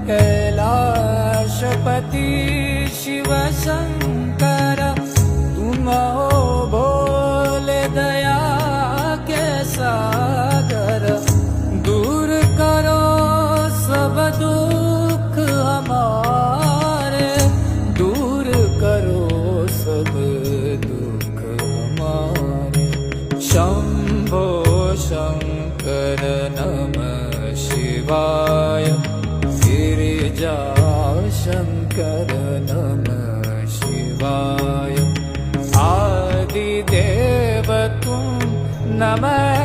कैलाशपति शिव शंकर, तुम हो भोले दया के सागर। दूर करो सब दुख हमारे, दूर करो सब दुख हमारे। शंभो शंकर नमः शिवाय, गिरिजा शंकर नमः शिवाय। आदिदेव तुम नमः